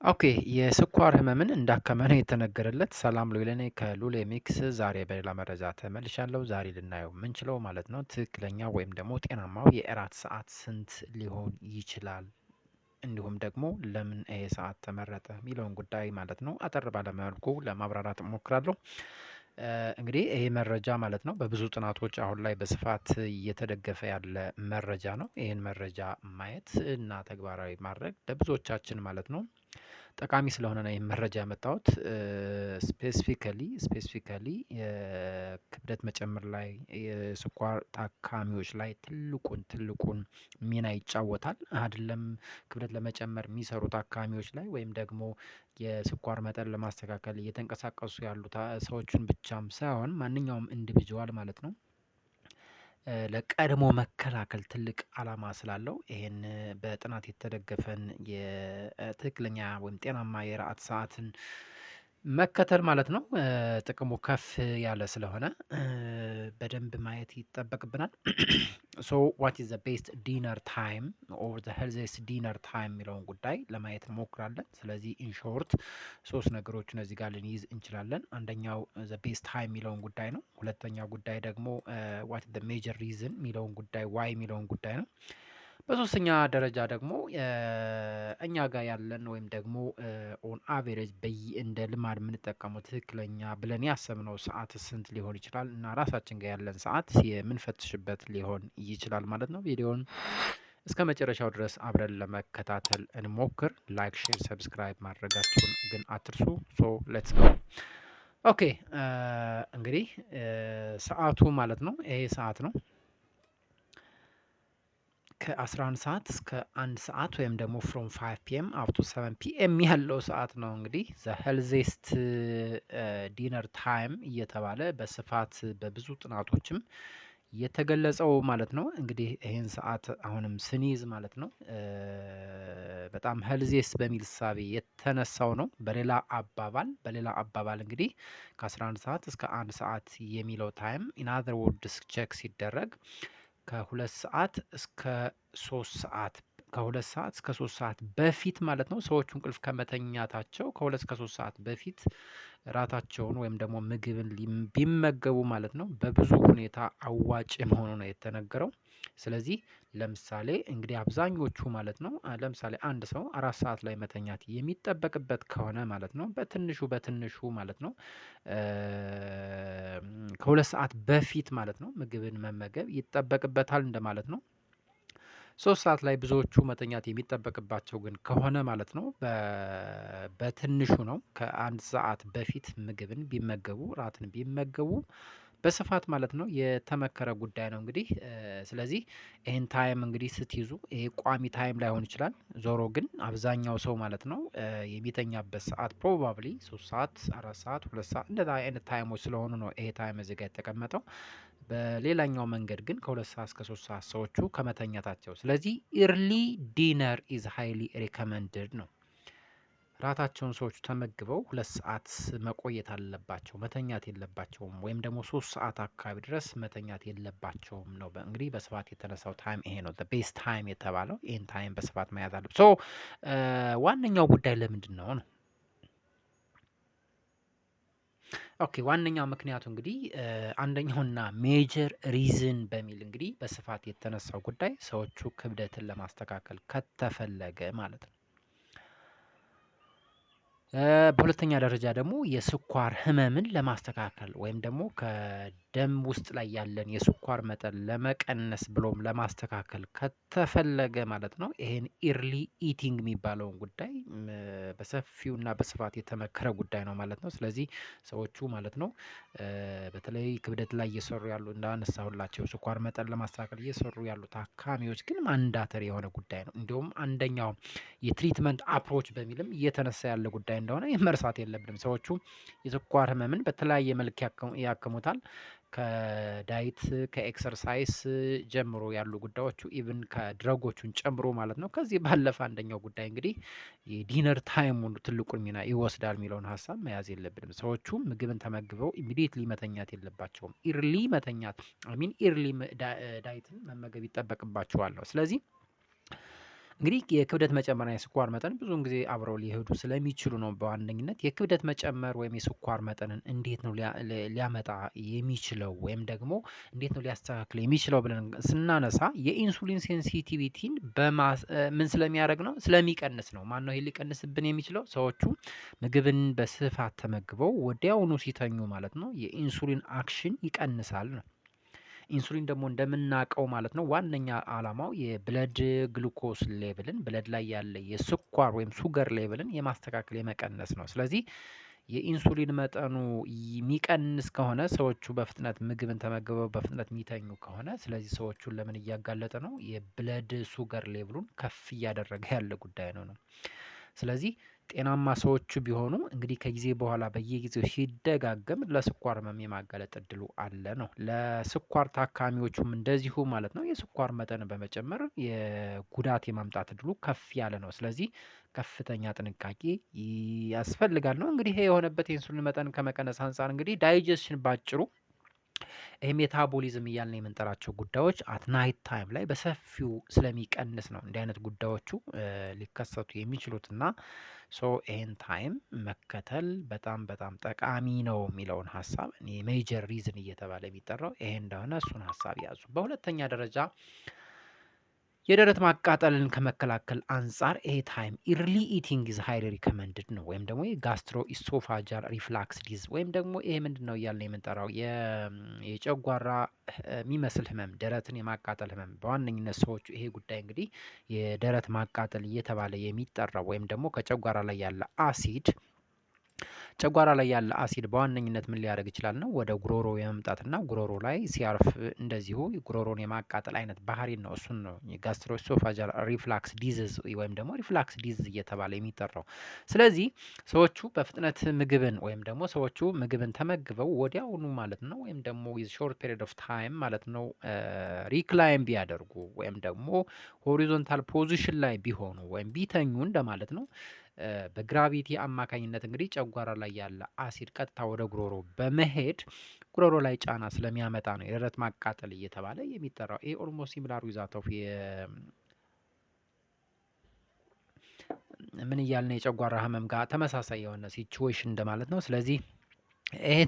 ኦኬ የስኳር ህመምን እንዳከመ ነው የተነገረለት። ሰላም ሉሌ ነኝ ከሉሌ ሚክስ። ዛሬ በሌላ መረጃ ተመልሻለሁ። ዛሬ ልናየው የምንችለው ማለት ነው ትክክለኛ ወይም ደግሞ ጤናማው የእራት ሰዓት ስንት ሊሆን ይችላል፣ እንዲሁም ደግሞ ለምን ይሄ ሰዓት ተመረጠ የሚለውን ጉዳይ ማለት ነው አጠር ባለ መልኩ ለማብራራት እሞክራለሁ። እንግዲህ ይሄ መረጃ ማለት ነው በብዙ ጥናቶች አሁን ላይ በስፋት እየተደገፈ ያለ መረጃ ነው። ይህን መረጃ ማየት እና ተግባራዊ ማድረግ ለብዙዎቻችን ማለት ነው ጠቃሚ ስለሆነ ነው ይህን መረጃ ያመጣሁት። ስፔሲፊካሊ የክብደት መጨመር ላይ የስኳር ታካሚዎች ላይ ትልቁን ሚና ይጫወታል። አይደለም ክብደት ለመጨመር የሚሰሩ ታካሚዎች ላይ ወይም ደግሞ የስኳር መጠን ለማስተካከል እየተንቀሳቀሱ ያሉ ሰዎችን ብቻም ሳይሆን ማንኛውም ኢንዲቪጁዋል ማለት ነው ለቀድሞ መከላከል ትልቅ አላማ ስላለው ይሄን በጥናት የተደገፈን የትክክለኛ ወይም ጤናማ የረአት ሰዓትን መከተል ማለት ነው ጥቅሙ ከፍ ያለ ስለሆነ በደንብ ማየት ይጠበቅብናል። ሶ ዋት ኢዝ ዘ ቤስት ዲነር ታይም ኦር ዘ ሄልዚየስት ዲነር ታይም የሚለውን ጉዳይ ለማየት እንሞክራለን። ስለዚህ ኢንሾርት ሶስት ነገሮችን እዚህ ጋር ልንይዝ እንችላለን። አንደኛው ዘ ቤስት ታይም የሚለውን ጉዳይ ነው። ሁለተኛው ጉዳይ ደግሞ ዋት ዘ ሜጀር ሪዝን የሚለውን ጉዳይ ዋይ የሚለውን ጉዳይ ነው። በሶስተኛ ደረጃ ደግሞ እኛ ጋር ያለን ወይም ደግሞ ኦን አቬሬጅ እንደ ልማድ የምንጠቀመው ትክክለኛ ብለን ያሰብነው ሰዓት ስንት ሊሆን ይችላል እና ራሳችን ጋር ያለን ሰዓት የምንፈትሽበት ሊሆን ይችላል ማለት ነው። ቪዲዮውን እስከ መጨረሻው ድረስ አብረን ለመከታተል እንሞክር። ላይክ፣ ሼር፣ ሰብስክራይብ ማድረጋችሁን ግን አትርሱ። ሶ ሌትስ ጎ። ኦኬ እንግዲህ ሰዓቱ ማለት ነው ይሄ ሰዓት ነው ከ11 ሰዓት እስከ 1 ሰዓት ወይም ደግሞ ፍሮም 5 ፒኤም አፕ ቱ 7 ፒኤም ያለው ሰዓት ነው። እንግዲህ ዘ ሄልዚየስት ዲነር ታይም እየተባለ በስፋት በብዙ ጥናቶችም የተገለጸው ማለት ነው። እንግዲህ ይሄን ሰዓት አሁንም ስንይዝ ማለት ነው በጣም ሄልዚየስት በሚል እሳቤ የተነሳው ነው። በሌላ አባባል እንግዲህ ከ11 ሰዓት እስከ 1 ሰዓት የሚለው ታይም ኢን አዘር ወርድስ ቼክ ሲደረግ ከ2 ሰዓት እስከ 3 ሰዓት እስከ 3 ሰዓት በፊት ማለት ነው ሰዎቹ እንቅልፍ ከመተኛታቸው ከ2 እስከ 3 ሰዓት በፊት ራታቸውን ወይም ደግሞ ምግብን ቢመገቡ ማለት ነው በብዙ ሁኔታ አዋጭ መሆኑ ነው የተነገረው። ስለዚህ ለምሳሌ እንግዲህ አብዛኞቹ ማለት ነው ለምሳሌ አንድ ሰው 4 ሰዓት ላይ መተኛት የሚጠበቅበት ከሆነ ማለት ነው በትንሹ ማለት ነው ከ2 ሰዓት በፊት ማለት ነው ምግብን መመገብ ይጠበቅበታል እንደማለት ነው። 3 ሰዓት ላይ ብዙዎቹ መተኛት የሚጠበቅባቸው ግን ከሆነ ማለት ነው በትንሹ ነው ከ1 ሰዓት በፊት ምግብን ቢመገቡ ራትን ቢመገቡ በስፋት ማለት ነው የተመከረ ጉዳይ ነው። እንግዲህ ስለዚህ ይሄን ታይም እንግዲህ ስትይዙ ይሄ ቋሚ ታይም ላይሆን ይችላል። ዞሮ ግን አብዛኛው ሰው ማለት ነው የሚተኛበት ሰዓት ፕሮባብሊ 3 ሰዓት፣ 4 ሰዓት፣ 2 ሰዓት እንደዛ አይነት ታይሞች ስለሆኑ ነው ይሄ ታይም እዚህ ጋር የተቀመጠው። በሌላኛው መንገድ ግን ከ2 ሰዓት እስከ 3 ሰዓት ሰዎቹ ከመተኛታቸው ስለዚህ ኢርሊ ዲነር ኢዝ ሃይሊ ሪከመንድድ ነው። ራታቸውን ሰዎቹ ተመግበው 2 ሰዓት መቆየት አለባቸው፣ መተኛት የለባቸውም። ወይም ደግሞ 3 ሰዓት አካባቢ ድረስ መተኛት የለባቸውም ነው እንግዲህ በስፋት የተነሳው ታይም ይሄ ነው። ቤስት ታይም የተባለው ይህን ታይም በስፋት መያዝ አለብን። ሶ ዋነኛው ጉዳይ ለምንድን ነው ነው? ኦኬ ዋነኛው ምክንያቱ እንግዲህ አንደኛውና ሜጀር ሪዝን በሚል እንግዲህ በስፋት የተነሳው ጉዳይ ሰዎቹ ክብደትን ለማስተካከል ከተፈለገ ማለት ነው። በሁለተኛ ደረጃ ደግሞ የስኳር ህመምን ለማስተካከል ወይም ደግሞ ከደም ውስጥ ላይ ያለን የስኳር መጠን ለመቀነስ ብሎም ለማስተካከል ከተፈለገ ማለት ነው ይሄን ኢርሊ ኢቲንግ የሚባለውን ጉዳይ በሰፊውና በስፋት የተመከረ ጉዳይ ነው ማለት ነው። ስለዚህ ሰዎቹ ማለት ነው በተለይ ክብደት ላይ እየሰሩ ያሉ እንዳነሳሁላቸው ስኳር መጠን ለማስተካከል እየሰሩ ያሉ ታካሚዎች ግን ማንዳተሪ የሆነ ጉዳይ ነው። እንዲሁም አንደኛው የትሪትመንት አፕሮች በሚልም እየተነሳ ያለ ጉዳይ እንደሆነ መርሳት የለብንም። ሰዎቹ የስኳር ህመምን በተለያየ መልክ ያክሙታል። ከዳይት ከኤክሰርሳይስ ጀምሮ ያሉ ጉዳዮቹ ኢቭን ከድረጎቹን ጨምሮ ማለት ነው። ከዚህ ባለፈ አንደኛው ጉዳይ እንግዲህ የዲነር ታይሙን ትልቁን ሚና ይወስዳል የሚለውን ሀሳብ መያዝ የለብንም። ሰዎቹ ምግብን ተመግበው ኢሚዲየትሊ መተኛት የለባቸውም። ኢርሊ መተኛት ኢርሊ ዳይትን መመገብ ይጠበቅባቸዋል ነው። ስለዚህ እንግዲህ የክብደት መጨመርና የስኳር መጠን ብዙውን ጊዜ አብረው ሊሄዱ ስለሚችሉ ነው። በዋነኝነት የክብደት መጨመር ወይም የስኳር መጠንን እንዴት ነው ሊያመጣ የሚችለው ወይም ደግሞ እንዴት ነው ሊያስተካክል የሚችለው ብለን ስናነሳ የኢንሱሊን ሴንሲቲቪቲን ምን ስለሚያደርግ ነው? ስለሚቀንስ ነው። ማነው ይሄ ሊቀንስብን የሚችለው? ሰዎቹ ምግብን በስፋት ተመግበው ወዲያውኑ ሲተኙ ማለት ነው የኢንሱሊን አክሽን ይቀንሳል ነው። ኢንሱሊን ደግሞ እንደምናውቀው ማለት ነው ዋነኛ ዓላማው የብለድ ግሉኮስ ሌቭልን ብለድ ላይ ያለ የስኳር ወይም ሱገር ሌቭልን የማስተካከል የመቀነስ ነው። ስለዚህ የኢንሱሊን መጠኑ የሚቀንስ ከሆነ ሰዎቹ በፍጥነት ምግብን ተመግበው በፍጥነት የሚተኙ ከሆነ ስለዚህ ሰዎቹን ለምን እያጋለጠ ነው? የብለድ ሱገር ሌቭሉን ከፍ እያደረገ ያለ ጉዳይ ነው። ስለዚህ ጤናማ ሰዎች ቢሆኑ እንግዲህ ከጊዜ በኋላ በየጊዜው ሲደጋገም ለስኳር ህመም የማጋለጥ እድሉ አለ ነው። ለስኳር ታካሚዎቹም እንደዚሁ ማለት ነው የስኳር መጠን በመጨመር የጉዳት የማምጣት እድሉ ከፍ ያለ ነው። ስለዚህ ከፍተኛ ጥንቃቄ ያስፈልጋል ነው። እንግዲህ ይሄ የሆነበት የኢንሱሊን መጠን ከመቀነስ አንፃር እንግዲህ ዳይጀስሽን ባጭሩ ይሄ ሜታቦሊዝም እያልን የምንጠራቸው ጉዳዮች አት ናይት ታይም ላይ በሰፊው ስለሚቀንስ ነው እንዲህ አይነት ጉዳዮቹ ሊከሰቱ የሚችሉት እና ይሄን ታይም መከተል በጣም በጣም ጠቃሚ ነው የሚለውን ሀሳብ እኔ ሜጀር ሪዝን እየተባለ የሚጠራው ይሄ እንደሆነ እሱን ሀሳብ ያዙ። በሁለተኛ ደረጃ የደረት ማቃጠልን ከመከላከል አንፃር ይሄ ታይም ኢርሊ ኢቲንግ ኢዝ ሃይሊ ሪከመንድድ ነው። ወይም ደግሞ የጋስትሮ ኢሶፋጃል ሪፍላክስ ዲዝ ወይም ደግሞ ይሄ ምንድነው እያልን የምንጠራው የጨጓራ የሚመስል ህመም፣ ደረትን የማቃጠል ህመም በዋነኝነት ሰዎቹ ይሄ ጉዳይ እንግዲህ የደረት ማቃጠል እየተባለ የሚጠራው ወይም ደግሞ ከጨጓራ ላይ ያለ አሲድ ጨጓራ ላይ ያለ አሲድ በዋነኝነት ምን ሊያደርግ ይችላል ነው ወደ ጉሮሮ የመምጣትና ጉሮሮ ላይ ሲያርፍ እንደዚሁ ጉሮሮን የማቃጠል አይነት ባህሪን ነው። እሱን ነው የጋስትሮኢሶፋጃል ሪፍላክስ ዲዚዝ ወይም ደግሞ ሪፍላክስ ዲዚዝ እየተባለ የሚጠራው። ስለዚህ ሰዎቹ በፍጥነት ምግብን ወይም ደግሞ ሰዎቹ ምግብን ተመግበው ወዲያውኑ ማለት ነው ወይም ደግሞ ሾርት ፔሪድ ኦፍ ታይም ማለት ነው ሪክላይም ቢያደርጉ ወይም ደግሞ ሆሪዞንታል ፖዚሽን ላይ ቢሆኑ ወይም ቢተኙ እንደማለት ነው በግራቪቲ አማካኝነት እንግዲህ ጨጓራ ላይ ያለ አሲድ ቀጥታ ወደ ጉሮሮ በመሄድ ጉሮሮ ላይ ጫና ስለሚያመጣ ነው የደረት ማቃጠል እየተባለ የሚጠራው። ይሄ ኦልሞስት ሲሚላር ዊዝ ዛት ኦፍ ምን እያልን የጨጓራ ህመም ጋር ተመሳሳይ የሆነ ሲቹዌሽን እንደማለት ነው። ስለዚህ ይሄ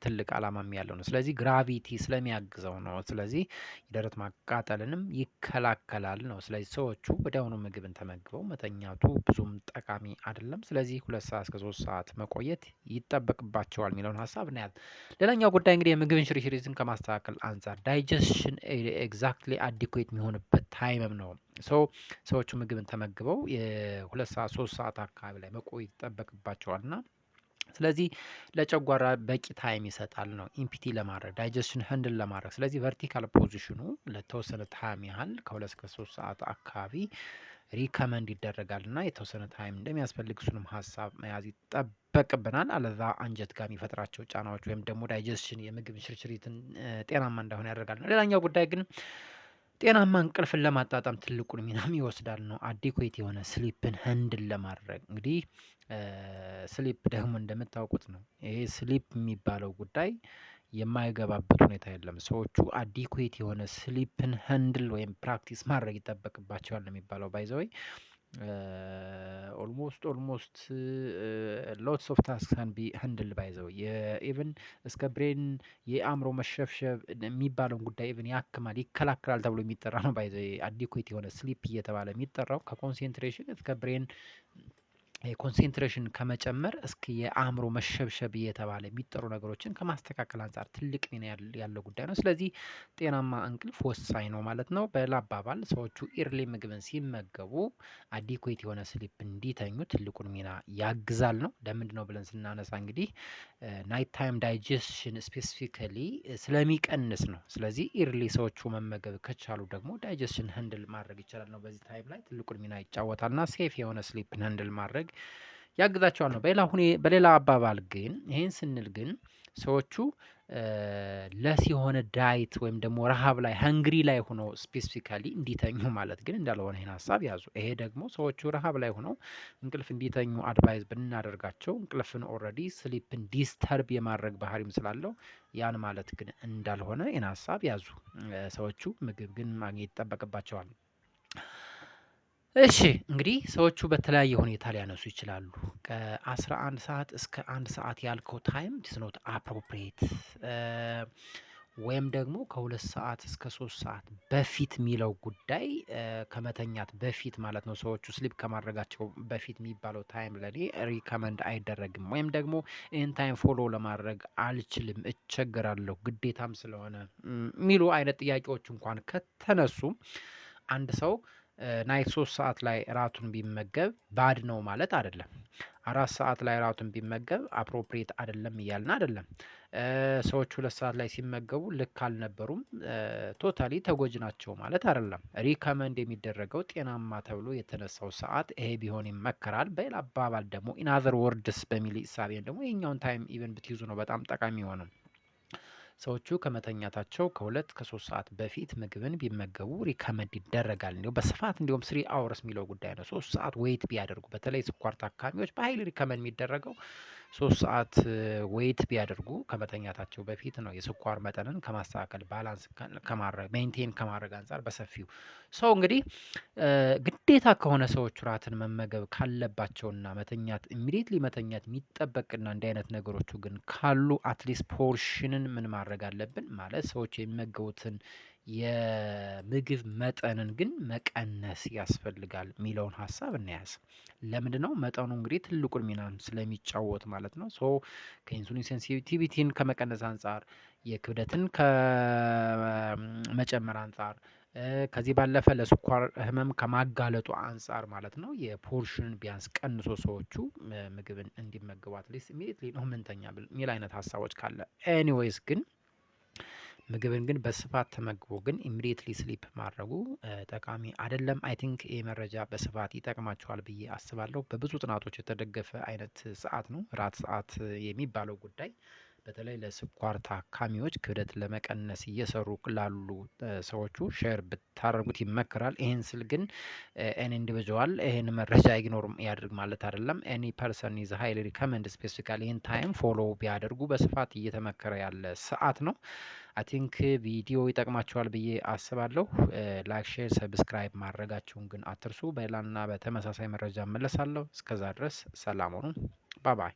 ትልቅ ዓላማም ያለው ነው። ስለዚህ ግራቪቲ ስለሚያግዘው ነው። ስለዚህ የደረት ማቃጠልንም ይከላከላል ነው። ስለዚህ ሰዎቹ ወዲያውኑ ምግብን ተመግበው መተኛቱ ብዙም ጠቃሚ አይደለም። ስለዚህ 2 ሰዓት እስከ 3 ሰዓት መቆየት ይጠበቅባቸዋል የሚለውን ሀሳብ እናያለን። ሌላኛው ጉዳይ እንግዲህ የምግብን ሽርሽሪትን ከማስተካከል አንፃር ዳይጀስሽን ኤግዛክትሊ አዲኩዌት የሚሆንበት ታይምም ነው። ሰዎቹ ምግብን ተመግበው የ2 ሰዓት 3 ሰዓት አካባቢ ላይ መቆየት ይጠበቅባቸዋል እና ስለዚህ ለጨጓራ በቂ ታይም ይሰጣል ነው ኢምፒቲ ለማድረግ ዳይጀስሽን ህንድል ለማድረግ። ስለዚህ ቨርቲካል ፖዚሽኑ ለተወሰነ ታይም ያህል ከ2 እስከ 3 ሰዓት አካባቢ ሪከመንድ ይደረጋል እና የተወሰነ ታይም እንደሚያስፈልግ እሱንም ሀሳብ መያዝ ይጠበቅብናል። አለዛ አንጀት ጋር የሚፈጥራቸው ጫናዎች ወይም ደግሞ ዳይጀስሽን የምግብ ሽርሽሪትን ጤናማ እንዳይሆን ያደርጋል ነው። ሌላኛው ጉዳይ ግን ጤናማ እንቅልፍን ለማጣጣም ትልቁን ሚናም ይወስዳል ነው። አዲኩዌት የሆነ ስሊፕን ህንድል ለማድረግ እንግዲህ ስሊፕ ደግሞ እንደምታውቁት ነው ይሄ ስሊፕ የሚባለው ጉዳይ የማይገባበት ሁኔታ የለም። ሰዎቹ አዲኩዌት የሆነ ስሊፕን ህንድል ወይም ፕራክቲስ ማድረግ ይጠበቅባቸዋል ነው የሚባለው። ባይ ዘ ዌይ ኦልሞስት ሎትስ ኦፍ ታስክስ ካን ቢ ህንድልድ ባይ ዘ ዌይ ኢቭን እስከ ብሬን የአእምሮ መሸብሸብ የሚባለውን ጉዳይ ኢቭን ያክማል ይከላከላል ተብሎ የሚጠራ ነው። ባይ ዘ ዌይ አዲኩዌት የሆነ ስሊፕ እየተባለ የሚጠራው ከኮንሴንትሬሽን እስከ ብሬን ኮንሴንትሬሽን ከመጨመር እስከ የአእምሮ መሸብሸብ እየተባለ የሚጠሩ ነገሮችን ከማስተካከል አንፃር ትልቅ ሚና ያለው ጉዳይ ነው። ስለዚህ ጤናማ እንቅልፍ ወሳኝ ነው ማለት ነው። በሌላ አባባል ሰዎቹ ኢርሊ ምግብን ሲመገቡ አዲኩዌት የሆነ ስሊፕ እንዲተኙ ትልቁን ሚና ያግዛል ነው። ለምንድነው ብለን ስናነሳ እንግዲህ ናይት ታይም ዳይጀስሽን ስፔሲፊካሊ ስለሚቀንስ ነው። ስለዚህ ኢርሊ ሰዎቹ መመገብ ከቻሉ ደግሞ ዳይጀስሽን ህንድል ማድረግ ይቻላል ነው። በዚህ ታይም ላይ ትልቁን ሚና ይጫወታል እና ሴፍ የሆነ ስሊፕን ህንድል ማድረግ ያግዛቸዋል ነው። በሌላ አባባል ግን ይሄን ስንል ግን ሰዎቹ ለስ የሆነ ዳይት ወይም ደግሞ ረሃብ ላይ ሃንግሪ ላይ ሆነው ስፔሲፊካሊ እንዲተኙ ማለት ግን እንዳልሆነ ይሄን ሀሳብ ያዙ። ይሄ ደግሞ ሰዎቹ ረሃብ ላይ ሆነው እንቅልፍ እንዲተኙ አድቫይዝ ብናደርጋቸው እንቅልፍን ኦልሬዲ ስሊፕን ዲስተርብ የማድረግ ባህሪም ስላለው ያን ማለት ግን እንዳልሆነ ይሄን ሀሳብ ያዙ። ሰዎቹ ምግብ ግን ማግኘት ይጠበቅባቸዋል። እሺ እንግዲህ ሰዎቹ በተለያየ ሁኔታ ሊያነሱ ይችላሉ። ከ11 ሰዓት እስከ 1 ሰዓት ያልከው ታይም ኢትስ ኖት አፕሮፕሪየት ወይም ደግሞ ከ2 ሰዓት እስከ 3 ሰዓት በፊት የሚለው ጉዳይ ከመተኛት በፊት ማለት ነው። ሰዎቹ ስሊፕ ከማድረጋቸው በፊት የሚባለው ታይም ለኔ ሪከመንድ አይደረግም። ወይም ደግሞ ይህን ታይም ፎሎ ለማድረግ አልችልም፣ እቸገራለሁ፣ ግዴታም ስለሆነ የሚሉ አይነት ጥያቄዎች እንኳን ከተነሱ አንድ ሰው ናይት 3 ሰዓት ላይ እራቱን ቢመገብ ባድ ነው ማለት አይደለም። 4 ሰዓት ላይ እራቱን ቢመገብ አፕሮፕሪየት አይደለም እያልን አይደለም። ሰዎች 2 ሰዓት ላይ ሲመገቡ ልክ አልነበሩም፣ ቶታሊ ተጎጂ ናቸው ማለት አይደለም። ሪከመንድ የሚደረገው ጤናማ ተብሎ የተነሳው ሰዓት ይሄ ቢሆን ይመከራል። በሌላ አባባል ደግሞ ኢን አዘር ወርድስ በሚል እሳቤን ደግሞ ይሄኛውን ታይም ኢቨን ብትይዙ ነው በጣም ጠቃሚ የሆነው። ሰዎቹ ከመተኛታቸው ከ2 ከ3 ሰዓት በፊት ምግብን ቢመገቡ ሪከመንድ ይደረጋል። እንዲሁም በስፋት እንዲሁም 3 አወርስ የሚለው ጉዳይ ነው። 3 ሰዓት ዌይት ቢያደርጉ በተለይ ስኳር ታካሚዎች በሀይል ሪከመንድ የሚደረገው 3 ሰዓት ዌይት ቢያደርጉ ከመተኛታቸው በፊት ነው። የስኳር መጠንን ከማስተካከል ባላንስ ከማድረግ ሜንቴን ከማድረግ አንፃር በሰፊው ሰው እንግዲህ ግዴታ ከሆነ ሰዎቹ እራትን መመገብ ካለባቸውና መተኛት ኢሚዲየትሊ መተኛት የሚጠበቅና እንዲህ አይነት ነገሮቹ ግን ካሉ አትሊስት ፖርሽንን ምን ማድረግ አለብን ማለት ሰዎች የሚመገቡትን የምግብ መጠንን ግን መቀነስ ያስፈልጋል የሚለውን ሀሳብ እንያዝ። ለምንድነው? መጠኑ እንግዲህ ትልቁን ሚናን ስለሚጫወት ማለት ነው። ሶ ከኢንሱሊን ሴንሲቲቪቲን ከመቀነስ አንፃር፣ የክብደትን ከመጨመር አንፃር፣ ከዚህ ባለፈ ለስኳር ህመም ከማጋለጡ አንፃር ማለት ነው የፖርሽንን ቢያንስ ቀንሶ ሰዎቹ ምግብን እንዲመገቡ አትሊስት ኢሚዲየትሊ ነው ምንተኛ የሚል አይነት ሀሳቦች ካለ ኤኒዌይስ ግን ምግብን ግን በስፋት ተመግቦ ግን ኢሚዲየትሊ ስሊፕ ማድረጉ ጠቃሚ አይደለም። አይ ቲንክ ይሄ መረጃ በስፋት ይጠቅማችኋል ብዬ አስባለሁ። በብዙ ጥናቶች የተደገፈ አይነት ሰዓት ነው እራት ሰዓት የሚባለው ጉዳይ። በተለይ ለስኳር ታካሚዎች ክብደት ለመቀነስ እየሰሩ ላሉ ሰዎቹ ሼር ብታደርጉት ይመከራል። ይሄን ስል ግን ኤኒ ኢንዲቪጁዋል ይሄን መረጃ ኢግኖር ያድርግ ማለት አይደለም። ኤኒ ፐርሰን ኢዝ ሃይሊ ሪከመንድ ስፔሲፊካሊ ይሄን ታይም ፎሎ ቢያደርጉ በስፋት እየተመከረ ያለ ሰዓት ነው። አይ ቲንክ ቪዲዮ ይጠቅማችኋል ብዬ አስባለሁ። ላይክ፣ ሼር፣ ሰብስክራይብ ማድረጋችሁን ግን አትርሱ። በሌላና በተመሳሳይ መረጃ እመለሳለሁ። እስከዛ ድረስ ሰላም ሁኑ። ባይ ባይ።